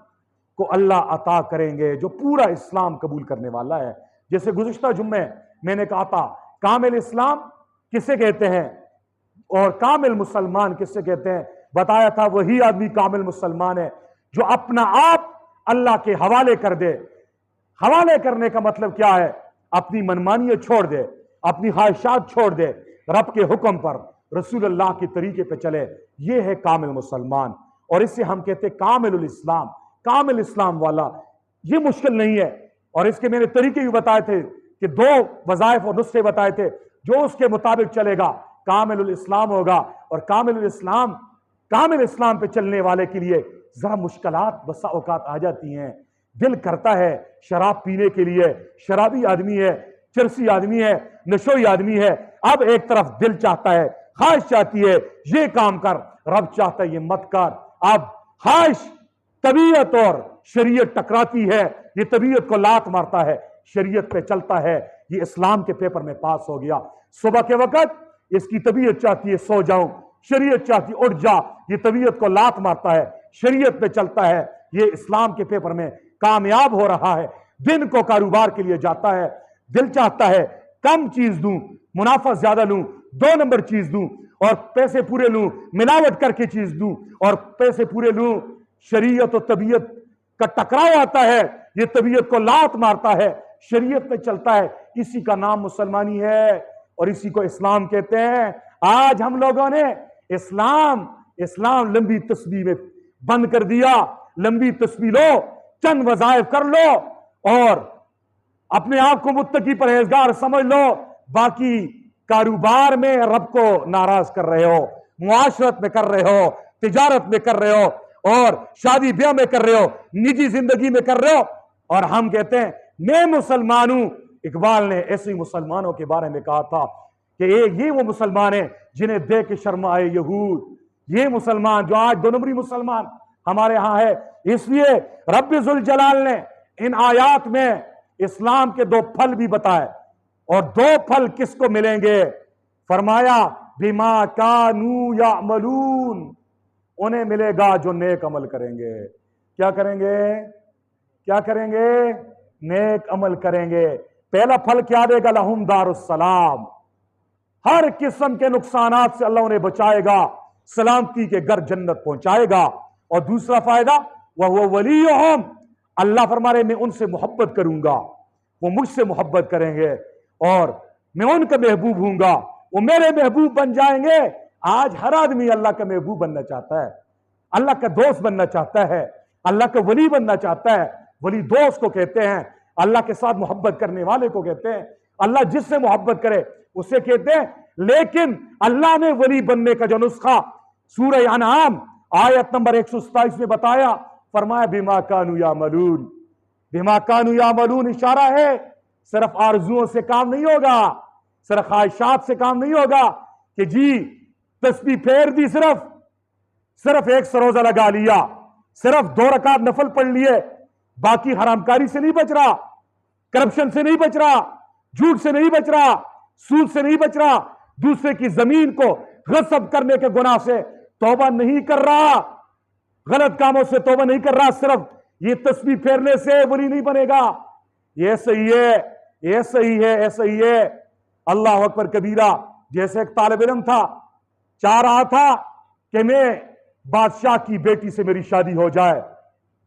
کو اللہ عطا کریں گے، جو پورا اسلام قبول کرنے والا ہے. جیسے گزشتہ جمعے میں نے کہا تھا، کامل اسلام کسے کہتے ہیں اور کامل مسلمان کسے کہتے ہیں؟ بتایا تھا وہی آدمی کامل مسلمان ہے جو اپنا آپ اللہ کے حوالے کر دے. حوالے کرنے کا مطلب کیا ہے؟ اپنی منمانیت چھوڑ دے، اپنی خواہشات چھوڑ دے، رب کے حکم پر، رسول اللہ کے طریقے پہ چلے. یہ ہے کامل مسلمان، اور اس سے ہم کہتے ہیں کامل الاسلام. کامل اسلام والا یہ مشکل نہیں ہے، اور اس کے میں نے طریقے بھی بتائے تھے کہ 2 وظائف اور نسخے بتائے تھے، جو اس کے مطابق چلے گا کامل الاسلام ہوگا. اور کامل اسلام پہ چلنے والے کے لیے ذرا مشکلات بسا اوقات آ جاتی ہیں. دل کرتا ہے شراب پینے کے لیے، شرابی آدمی ہے، چرسی آدمی ہے، نشوئی آدمی ہے. اب ایک طرف دل چاہتا ہے، خواہش چاہتی ہے یہ کام کر، رب چاہتا ہے یہ مت کر. اب خواہش، طبیعت اور شریعت ٹکراتی ہے، یہ طبیعت کو لات مارتا ہے، شریعت پہ چلتا ہے. یہ اسلام کے پیپر میں پاس ہو گیا. صبح کے وقت اس کی طبیعت چاہتی ہے سو جاؤں، شریعت چاہتی ہے اٹھ جا، یہ طبیعت کو لات مارتا ہے، شریعت پہ چلتا ہے، یہ اسلام کے پیپر میں کامیاب ہو رہا ہے. دن کو کاروبار کے لیے جاتا ہے، دل چاہتا ہے کم چیز دوں، منافع زیادہ لوں، 2 نمبر چیز دوں اور پیسے پورے لوں، ملاوٹ کر کے چیز دوں اور پیسے پورے لوں. شریعت و طبیعت کا ٹکراؤ آتا ہے، یہ طبیعت کو لات مارتا ہے، شریعت پہ چلتا ہے. اسی کا نام مسلمانی ہے اور اسی کو اسلام کہتے ہیں. آج ہم لوگوں نے اسلام لمبی تسبیح میں بند کر دیا. لمبی تسبیح لو، چند وظائف کر لو اور اپنے آپ کو متقی پرہیزگار سمجھ لو، باقی کاروبار میں رب کو ناراض کر رہے ہو، معاشرت میں کر رہے ہو، تجارت میں کر رہے ہو اور شادی بیاہ میں کر رہے ہو، نجی زندگی میں کر رہے ہو. اور ہم کہتے ہیں میں مسلمان ہوں. اقبال نے ایسے مسلمانوں کے بارے میں کہا تھا کہ یہ وہ مسلمان ہیں جنہیں دیکھ کے شرم آئے یہود. یہ مسلمان جو آج 2 نمبری مسلمان ہمارے ہاں ہے. اس لیے رب ذوالجلال نے ان آیات میں اسلام کے 2 پھل بھی بتائے، اور 2 پھل کس کو ملیں گے؟ فرمایا بما کانوا یعملون، انہیں ملے گا جو نیک عمل کریں گے۔ کیا کریں گے؟ کیا کریں گے؟ نیک عمل کریں گے۔ پہلا پھل کیا دے گا؟ لہم دار السلام، ہر قسم کے نقصانات سے اللہ انہیں بچائے گا، سلامتی کے گھر جنت پہنچائے گا۔ اور دوسرا فائدہ وَهُوَ وَلِيُّهُمْ، اللہ فرما رہے میں ان سے محبت کروں گا، وہ مجھ سے محبت کریں گے، اور میں ان کا محبوب ہوں گا، وہ میرے محبوب بن جائیں گے۔ آج ہر آدمی اللہ کا محبوب بننا چاہتا ہے، اللہ کا دوست بننا چاہتا ہے، اللہ کا ولی بننا چاہتا ہے۔ ولی دوست کو کہتے ہیں، اللہ کے ساتھ محبت کرنے والے کو کہتے ہیں، اللہ جس سے محبت کرے اسے کہتے ہیں۔ لیکن اللہ نے ولی بننے کا جو نسخہ سورہ انعام آیت نمبر 127 میں بتایا، فرمایا بما کانوا یعملون۔ بما کانوا یعملون اشارہ ہے صرف آرزوؤں سے کام نہیں ہوگا، صرف خواہشات سے کام نہیں ہوگا کہ جی تسبیح پھیر دی، صرف 1 روزہ لگا لیا، صرف 2 رکعت نفل پڑھ لیے، باقی حرام کاری سے نہیں بچ رہا، کرپشن سے نہیں بچ رہا، جھوٹ سے نہیں بچ رہا، سود سے نہیں بچ رہا، دوسرے کی زمین کو غصب کرنے کے گناہ سے توبہ نہیں کر رہا، غلط کاموں سے توبہ نہیں کر رہا، صرف یہ تسبیح پھیرنے سے ولی نہیں بنے گا۔ یہ صحیح ہے، یہ صحیح ہے، یہ صحیح ہے۔ اللہ اکبر کبیرہ۔ جیسے ایک طالب علم تھا، چاہ رہا تھا کہ میں بادشاہ کی بیٹی سے میری شادی ہو جائے۔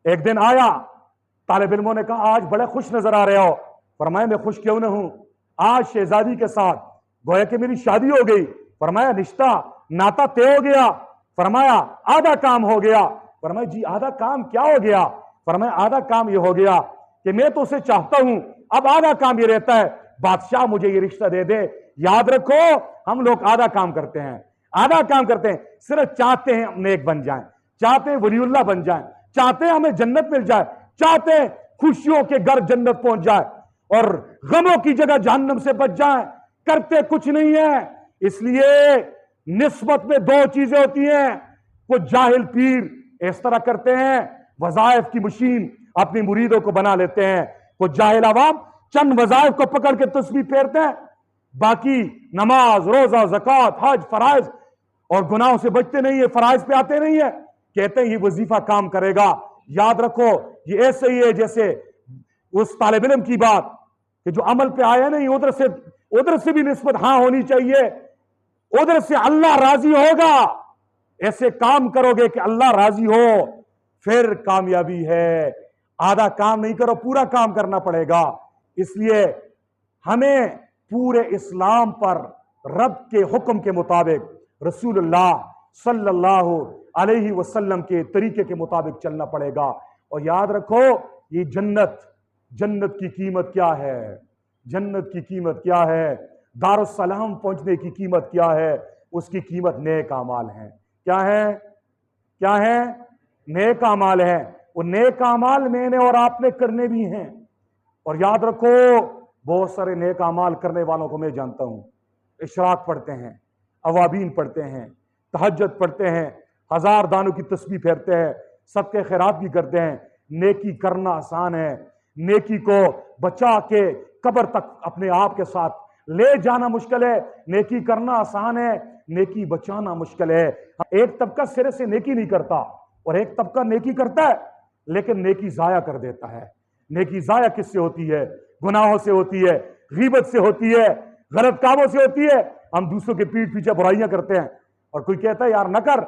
ایک دن آیا، طالب علموں نے کہا آج بڑے خوش نظر آ رہے ہو۔ فرمایا میں خوش کیوں نہ ہوں، آج شہزادی کے ساتھ گویا کہ میری شادی ہو گئی۔ فرمایا رشتہ ناتا طے ہو گیا۔ فرمایا آدھا کام ہو گیا۔ فرمایا جی آدھا کام کیا ہو گیا؟ فرمایا آدھا کام یہ ہو گیا کہ میں تو اسے چاہتا ہوں، اب آدھا کام یہ رہتا ہے بادشاہ مجھے یہ رشتہ دے دے۔ یاد رکھو ہم لوگ آدھا کام کرتے ہیں، آدھا کام کرتے ہیں، صرف چاہتے ہیں ہم نیک بن جائیں، چاہتے ہیں ولی اللہ بن جائیں، چاہتے ہیں ہمیں جنت مل جائے، چاہتے ہیں خوشیوں کے گھر جنت پہنچ جائے اور غموں کی جگہ جہنم سے بچ جائیں، کرتے کچھ نہیں ہے۔ اس لیے نسبت میں 2 چیزیں ہوتی ہیں، کچھ جاہل پیر اس طرح کرتے ہیں، وظائف کی مشین اپنی مریدوں کو بنا لیتے ہیں، کچھ جاہل عوام چند وظائف کو پکڑ کے تسبیح پھیرتے ہیں، باقی نماز، روزہ، زکوٰۃ، حج، فرائض اور گناہوں سے بچتے نہیں ہیں، فرائض پہ آتے نہیں ہیں، کہتے ہیں یہ وظیفہ کام کرے گا۔ یاد رکھو یہ ایسے ہی ہے جیسے اس طالب علم کی بات کہ جو عمل پہ آیا نہیں، ادھر سے بھی نسبت ہاں ہونی چاہیے، ادھر سے اللہ راضی ہوگا، ایسے کام کرو گے کہ اللہ راضی ہو، پھر کامیابی ہے۔ آدھا کام نہیں کرو، پورا کام کرنا پڑے گا۔ اس لیے ہمیں پورے اسلام پر رب کے حکم کے مطابق، رسول اللہ صلی اللہ علیہ وسلم کے طریقے کے مطابق چلنا پڑے گا۔ اور یاد رکھو یہ جنت کی قیمت کیا ہے؟ جنت کی قیمت کیا ہے؟ دارالسلام پہنچنے کی قیمت کیا ہے؟ اس کی قیمت نیک اعمال ہیں۔ کیا ہے؟ کیا ہے؟ نیک اعمال ہیں۔ وہ نیک اعمال میں نے اور آپ نے کرنے بھی ہیں۔ اور یاد رکھو بہت سارے نیک اعمال کرنے والوں کو میں جانتا ہوں، اشراق پڑھتے ہیں، اوابین پڑھتے ہیں، تہجد پڑھتے ہیں، 1000 دانوں کی تسبیح پھیرتے ہیں، صدقے خیرات بھی کرتے ہیں۔ نیکی کرنا آسان ہے، نیکی کو بچا کے قبر تک اپنے آپ کے ساتھ لے جانا مشکل ہے۔ نیکی کرنا آسان ہے، نیکی بچانا مشکل ہے۔ ایک طبقہ سرے سے نیکی نہیں کرتا اور ایک طبقہ نیکی کرتا ہے لیکن نیکی ضائع کر دیتا ہے۔ نیکی ضائع کس سے ہوتی ہے؟ گناہوں سے ہوتی ہے، غیبت سے ہوتی ہے، غلط کاموں سے ہوتی ہے۔ ہم دوسروں کے پیٹھ پیچھے برائیاں کرتے ہیں، اور کوئی کہتا ہے یار نہ کر،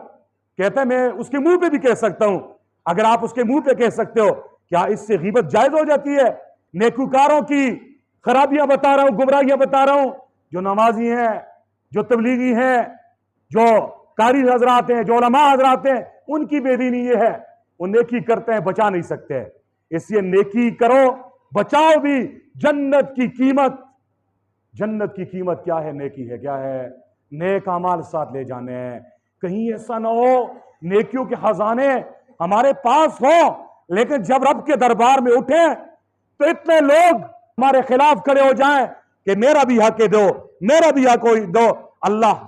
کہتا ہے میں اس کے منہ پہ بھی کہہ سکتا ہوں۔ اگر آپ اس کے منہ پہ کہہ سکتے ہو، کیا اس سے غیبت جائز ہو جاتی ہے؟ نیکوکاروں کی خرابیاں بتا رہا ہوں، گمراہیاں بتا رہا ہوں، جو نمازی ہیں، جو تبلیغی ہیں، جو قاری حضرات ہیں، جو علماء حضرات ہیں، ان کی بے دینی یہ ہے، وہ نیکی کرتے ہیں بچا نہیں سکتے۔ اس لیے نیکی کرو، بچاؤ بھی۔ جنت کی قیمت کیا ہے؟ نیکی ہے۔ کیا ہے؟ نیک اعمال ساتھ لے جانے ہیں۔ کہیں ایسا نہ ہو نیکیوں کے خزانے ہمارے پاس ہو لیکن جب رب کے دربار میں اٹھیں تو اتنے لوگ ہمارے خلاف کھڑے ہو جائیں کہ میرا بھی حق دو، میرا بھی حق دو۔ اللہ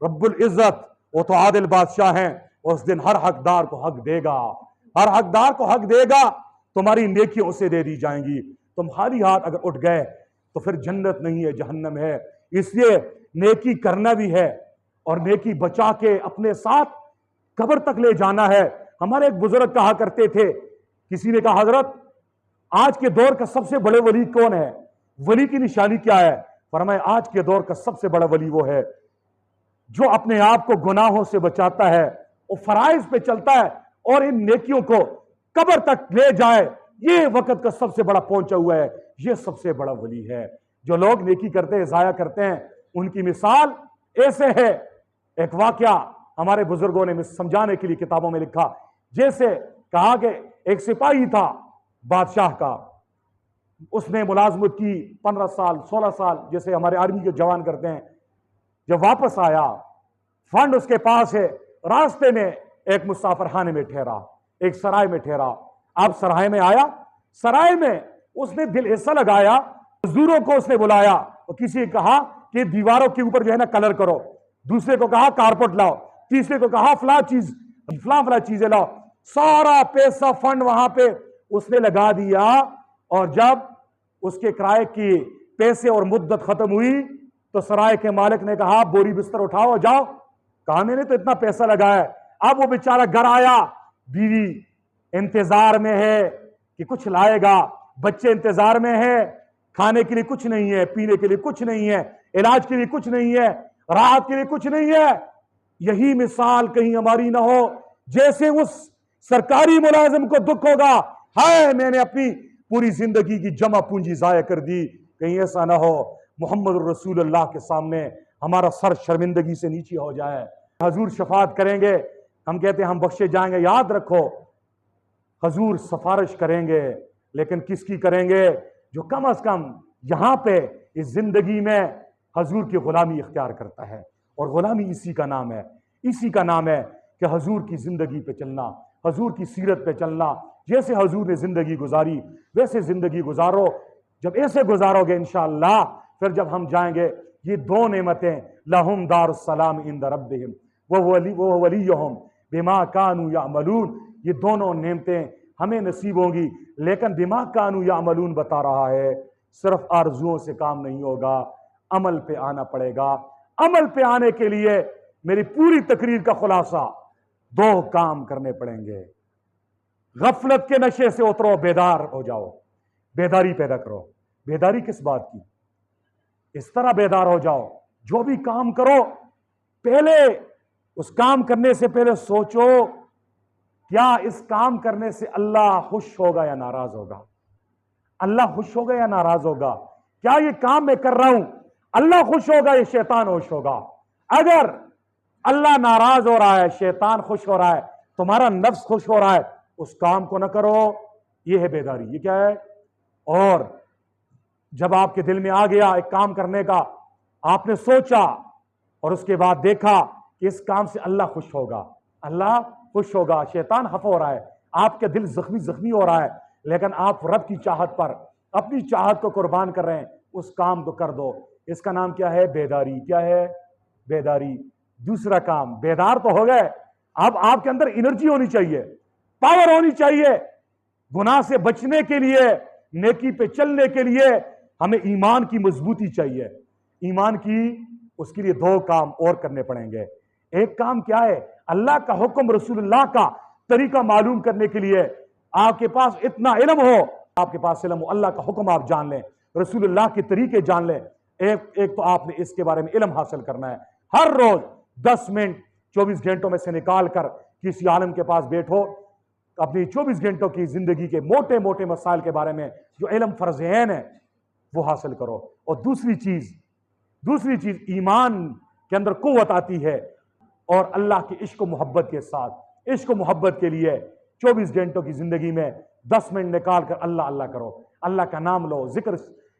رب العزت وہ تو عادل بادشاہ ہیں، اس دن ہر حقدار کو حق دے گا، ہر حقدار کو حق دے گا۔ تمہاری نیکیوں سے دے دی جائیں گی، تم خالی ہاتھ اگر اٹھ گئے تو پھر جنت نہیں ہے جہنم ہے. اس لیے نیکی کرنا بھی ہے اور نیکی بچا کے اپنے ساتھ قبر تک لے جانا ہے. ہمارے ایک بزرگ کہا کرتے تھے, کسی نے کہا حضرت آج کے دور کا سب سے بڑے ولی کون ہے, ولی کی نشانی کیا ہے؟ فرمایا آج کے دور کا سب سے بڑا ولی وہ ہے جو اپنے آپ کو گناہوں سے بچاتا ہے, وہ فرائض پہ چلتا ہے اور ان نیکیوں کو قبر تک لے جائے. یہ وقت کا سب سے بڑا پہنچا ہوا ہے, یہ سب سے بڑا ولی ہے. جو لوگ نیکی کرتے ہیں, ضائع کرتے ہیں, ان کی مثال ایسے ہے. ایک واقعہ ہمارے بزرگوں نے سمجھانے کے لیے کتابوں میں لکھا. جیسے کہا کہ ایک سپاہی تھا بادشاہ کا, اس نے ملازمت کی 15 سال 16 سال جیسے ہمارے آرمی کے جوان کرتے ہیں. جب واپس آیا, فنڈ اس کے پاس ہے, راستے میں ایک مسافر خانے میں ٹھہرا, ایک سرائے میں ٹھہرا. اب سرائے میں آیا, سرائے میں اس نے دل ایسا لگایا, مزدوروں کو اس نے بلایا, اور کسی نے کہا کہ دیواروں کے اوپر جو ہے نا کلر کرو, دوسرے کو کہا کارپٹ لاؤ, تیسرے کو کہا فلاں چیزیں لاؤ. سارا پیسہ فنڈ وہاں پہ اس نے لگا دیا, اور جب اس کے کرائے کی پیسے اور مدت ختم ہوئی تو سرائے کے مالک نے کہا بوری بستر اٹھاؤ جاؤ. کہا میں نے تو اتنا پیسہ لگایا ہے. اب وہ بیچارہ گھر آیا, بیوی انتظار میں ہے کہ کچھ لائے گا, بچے انتظار میں ہے, کھانے کے لیے کچھ نہیں ہے, پینے کے لیے کچھ نہیں ہے, علاج کے لیے کچھ نہیں ہے, راحت کے لیے کچھ نہیں ہے. یہی مثال کہیں ہماری نہ ہو جیسے اس سرکاری ملازم کو دکھ ہوگا, ہائے میں نے اپنی پوری زندگی کی جمع پونجی ضائع کر دی. کہیں ایسا نہ ہو محمد رسول اللہ کے سامنے ہمارا سر شرمندگی سے نیچے ہو جائے. حضور شفاعت کریں گے, ہم کہتے ہیں ہم بخشے جائیں گے. یاد رکھو حضور سفارش کریں گے, لیکن کس کی کریں گے؟ جو کم از کم یہاں پہ اس زندگی میں حضور کی غلامی اختیار کرتا ہے. اور غلامی اسی کا نام ہے, اسی کا نام ہے کہ حضور کی زندگی پہ چلنا, حضور کی سیرت پہ چلنا. جیسے حضور نے زندگی گزاری ویسے زندگی گزارو. جب ایسے گزارو گے انشاءاللہ پھر جب ہم جائیں گے, یہ دو نعمتیں لہم دار السلام عند ربہم وولیہم بما کانوا یعملون, یہ دونوں نعمتیں ہمیں نصیب ہوں گی. لیکن بما کانوا یعملون بتا رہا ہے صرف آرزوؤں سے کام نہیں ہوگا, عمل پہ آنا پڑے گا. عمل پہ آنے کے لیے میری پوری تقریر کا خلاصہ 2 کام کرنے پڑیں گے. غفلت کے نشے سے اترو, بیدار ہو جاؤ, بیداری پیدا کرو. بیداری کس بات کی؟ اس طرح بیدار ہو جاؤ, جو بھی کام کرو پہلے اس کام کرنے سے پہلے سوچو کیا اس کام کرنے سے اللہ خوش ہوگا یا ناراض ہوگا. اللہ خوش ہوگا یا ناراض ہوگا؟ کیا یہ کام میں کر رہا ہوں اللہ خوش ہوگا یا شیطان خوش ہوگا؟ اگر اللہ ناراض ہو رہا ہے, شیطان خوش ہو رہا ہے, تمہارا نفس خوش ہو رہا ہے, اس کام کو نہ کرو. یہ ہے بیداری. یہ کیا ہے؟ اور جب آپ کے دل میں آ گیا ایک کام کرنے کا, آپ نے سوچا اور اس کے بعد دیکھا کہ اس کام سے اللہ خوش ہوگا, اللہ خوش ہوگا, شیطان خفا ہو رہا ہے, آپ کے دل زخمی ہو رہا ہے, لیکن آپ رب کی چاہت پر اپنی چاہت کو قربان کر رہے ہیں, اس کام کو کر دو. اس کا نام کیا ہے؟ بیداری. کیا ہے؟ بیداری. دوسرا کام, بیدار تو ہو گئے, اب آپ کے اندر انرجی ہونی چاہیے, پاور ہونی چاہیے. گناہ سے بچنے کے لیے, نیکی پہ چلنے کے لیے ہمیں ایمان کی مضبوطی چاہیے. ایمان کی, اس کے لیے 2 کام اور کرنے پڑیں گے. ایک کام کیا ہے؟ اللہ کا حکم, رسول اللہ کا طریقہ معلوم کرنے کے لیے آپ کے پاس اتنا علم ہو, آپ کے پاس علم ہو, اللہ کا حکم آپ جان لیں, رسول اللہ کے طریقے جان لیں. ایک تو آپ نے اس کے بارے میں علم حاصل کرنا ہے. ہر روز 10 منٹ 24 گھنٹوں میں سے نکال کر کسی عالم کے پاس بیٹھو, اپنی 24 گھنٹوں کی زندگی کے موٹے موٹے مسائل کے بارے میں جو علم فرض عین ہے وہ حاصل کرو. اور دوسری چیز ایمان کے اندر قوت آتی ہے, اور اللہ کے عشق و محبت کے ساتھ, عشق و محبت کے لیے 24 گھنٹوں کی زندگی میں 10 منٹ نکال کر اللہ اللہ کرو, اللہ کا نام لو, ذکر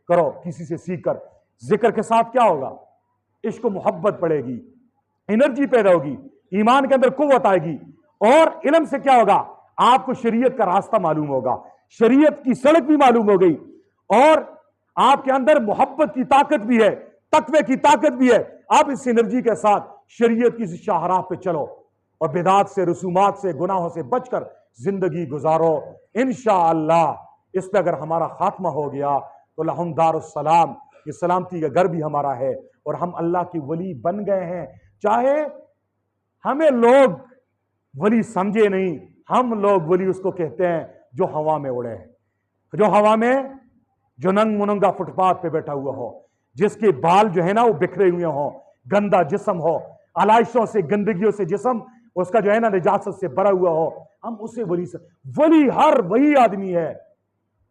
کرو, کسی سے سیکھ کر. ذکر کے ساتھ کیا ہوگا؟ عشق و محبت پڑے گی, انرجی پیدا ہوگی, ایمان کے اندر قوت آئے گی. اور علم سے کیا ہوگا؟ آپ کو شریعت کا راستہ معلوم ہوگا, شریعت کی سڑک بھی معلوم ہو گئی, اور آپ کے اندر محبت کی طاقت بھی ہے, تقوی کی طاقت بھی ہے. آپ اس انرجی کے ساتھ شریعت کی شاہراہ پہ چلو اور بدعات سے, رسومات سے, گناہوں سے بچ کر زندگی گزارو. انشاءاللہ اس پہ اگر ہمارا خاتمہ ہو گیا تو لہم دار السلام، یہ سلامتی کا گھر بھی ہمارا ہے، اور ہم اللہ کی ولی بن گئے ہیں۔ چاہے ہمیں لوگ ولی سمجھے نہیں، ہم لوگ ولی اس کو کہتے ہیں جو ہوا میں اڑے، جو ہوا میں، جو ننگ مننگا فٹ پاتھ پہ بیٹھا ہوا ہو، جس کے بال جو ہے نا وہ بکھرے ہوئے ہوں، گندا جسم ہو، علائشوں سے، گندگیوں سے جسم اس کا جو ہے نا نجاست سے بھرا ہوا ہو، ہم اسے ولی ہر وہی آدمی ہے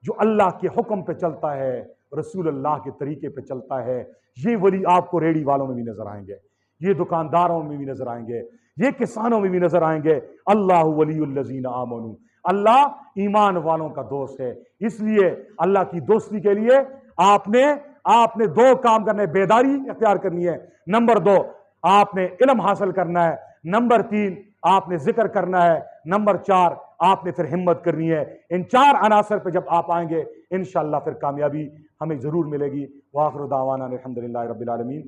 جو اللہ کے حکم پہ چلتا ہے، رسول اللہ کے طریقے پہ چلتا ہے۔ یہ ولی آپ کو ریڑی والوں میں بھی نظر آئیں گے، یہ دکانداروں میں بھی نظر آئیں گے، یہ کسانوں میں بھی نظر آئیں گے۔ اللہ ولی الذین آمنوا، اللہ ایمان والوں کا دوست ہے۔ اس لیے اللہ کی دوستی کے لیے آپ نے دو کام کرنے، بیداری اختیار کرنی ہے، نمبر 2 آپ نے علم حاصل کرنا ہے، نمبر 3 آپ نے ذکر کرنا ہے، نمبر 4 آپ نے پھر ہمت کرنی ہے۔ ان 4 عناصر پہ جب آپ آئیں گے انشاءاللہ پھر کامیابی ہمیں ضرور ملے گی۔ وآخر دعوانا الحمدللہ رب العالمین۔